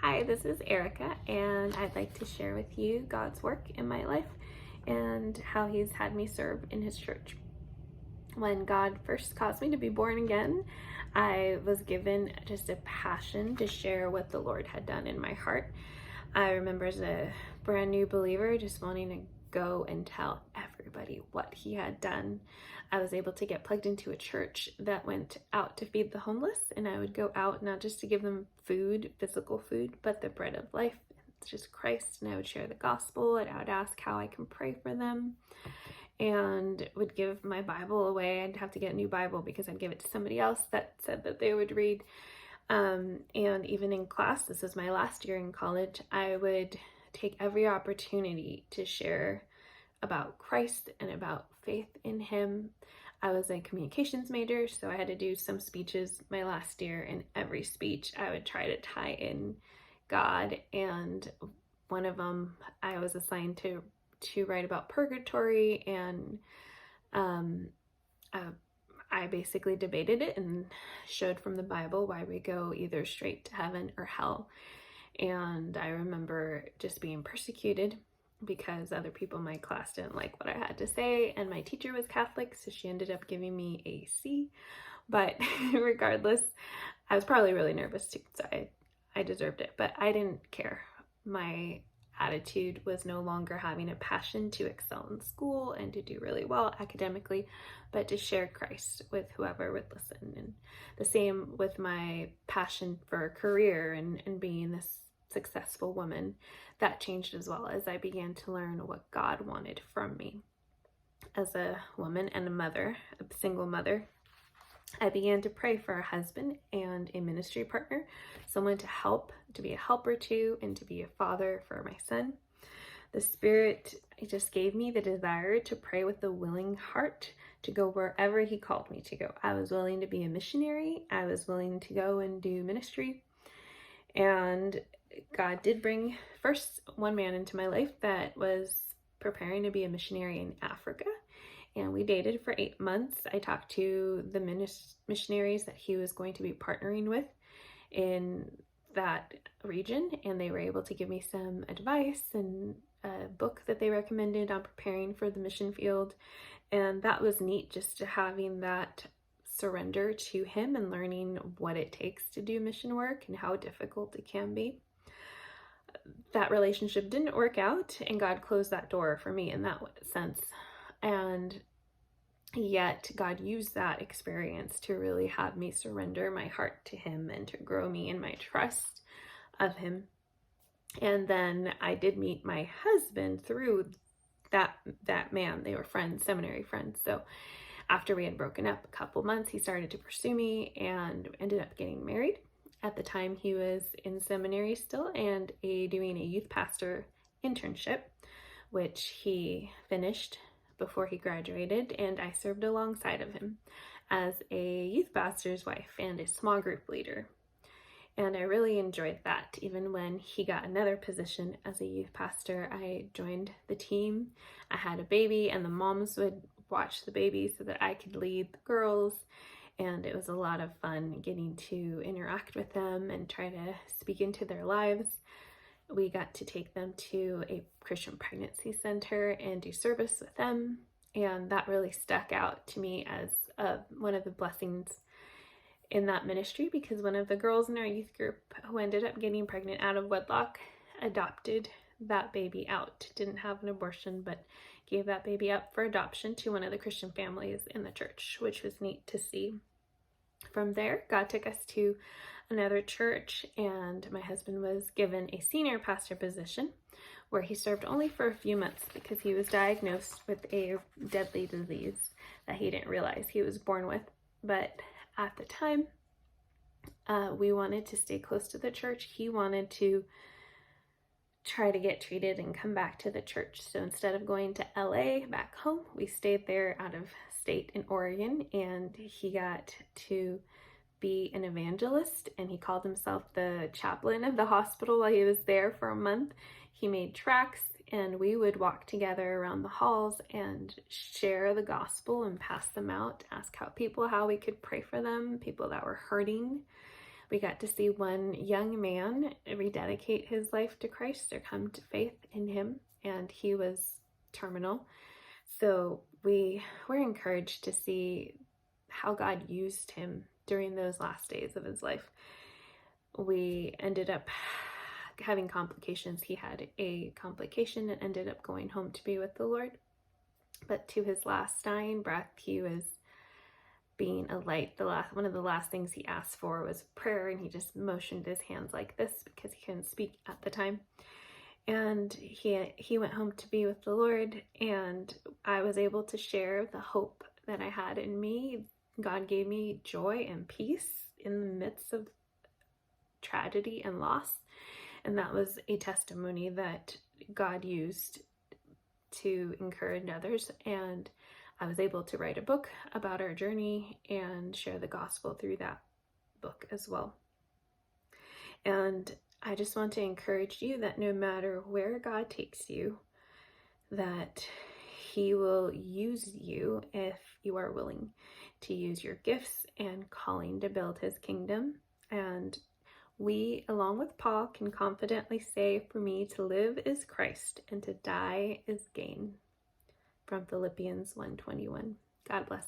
Hi, this is Erica, and I'd like to share with you God's work in my life and how He's had me serve in His church. When God first caused me to be born again, I was given just a passion to share what the Lord had done in my heart. I remember as a brand new believer just wanting to go and tell everybody what He had done. I was able to get plugged into a church that went out to feed the homeless, and I would go out not just to give them food, physical food, but the bread of life. It's just Christ, and I would share the gospel, and I would ask how I can pray for them, and would give my Bible away. I'd have to get a new Bible because I'd give it to somebody else that said that they would read. And even in class, this was my last year in college, I would take every opportunity to share about Christ and about faith in Him. I was a communications major, so I had to do some speeches my last year, and every speech I would try to tie in God, and one of them I was assigned to write about purgatory, and I basically debated it and showed from the Bible why we go either straight to heaven or hell. And I remember just being persecuted because other people in my class didn't like what I had to say, and my teacher was Catholic, so she ended up giving me a C. But regardless, I was probably really nervous too, so I deserved it, but I didn't care. My attitude was no longer having a passion to excel in school and to do really well academically, but to share Christ with whoever would listen. And the same with my passion for a career and being this successful woman. That changed as well as I began to learn what God wanted from me. As a woman and a mother, a single mother, I began to pray for a husband and a ministry partner, someone to help, to be a helper to, and to be a father for my son. The Spirit just gave me the desire to pray with a willing heart to go wherever He called me to go. I was willing to be a missionary. I was willing to go and do ministry. And God did bring first one man into my life that was preparing to be a missionary in Africa. And we dated for 8 months. I talked to the missionaries that he was going to be partnering with in that region, and they were able to give me some advice and a book that they recommended on preparing for the mission field. And that was neat, just having that surrender to Him and learning what it takes to do mission work and how difficult it can be. That relationship didn't work out, and God closed that door for me in that sense. And yet God used that experience to really have me surrender my heart to Him and to grow me in my trust of Him. And then I did meet my husband through that man. They were friends, seminary friends. So after we had broken up a couple months, he started to pursue me and ended up getting married. At the time, he was in seminary still and doing a youth pastor internship, which he finished before he graduated, and I served alongside of him as a youth pastor's wife and a small group leader. And I really enjoyed that. Even when he got another position as a youth pastor, I joined the team. I had a baby, and the moms would watch the baby so that I could lead the girls. And it was a lot of fun getting to interact with them and try to speak into their lives. We got to take them to a Christian pregnancy center and do service with them. And that really stuck out to me as one of the blessings in that ministry, because one of the girls in our youth group who ended up getting pregnant out of wedlock adopted that baby out. Didn't have an abortion, but gave that baby up for adoption to one of the Christian families in the church, which was neat to see. From there, God took us to another church, and my husband was given a senior pastor position where he served only for a few months because he was diagnosed with a deadly disease that he didn't realize he was born with. But at the time, we wanted to stay close to the church. He wanted to try to get treated and come back to the church. So instead of going to LA back home, we stayed there out of state in Oregon, and he got to be an evangelist, and he called himself the chaplain of the hospital while he was there for a month. He made tracts, and we would walk together around the halls and share the gospel and pass them out, ask how we could pray for them, people that were hurting. We got to see one young man rededicate his life to Christ or come to faith in him, and he was terminal. So we were encouraged to see how God used him during those last days of his life. We ended up having complications. He had a complication and ended up going home to be with the Lord. But to his last dying breath, he was being a light. One of the last things he asked for was prayer, and he just motioned his hands like this because he couldn't speak at the time. And he went home to be with the Lord, and I was able to share the hope that I had in me. God gave me joy and peace in the midst of tragedy and loss, and that was a testimony that God used to encourage others. And I was able to write a book about our journey and share the gospel through that book as well. And I just want to encourage you that no matter where God takes you, that he will use you if you are willing to use your gifts and calling to build his kingdom. And we, along with Paul, can confidently say, for me to live is Christ and to die is gain. From Philippians 1:21. God bless.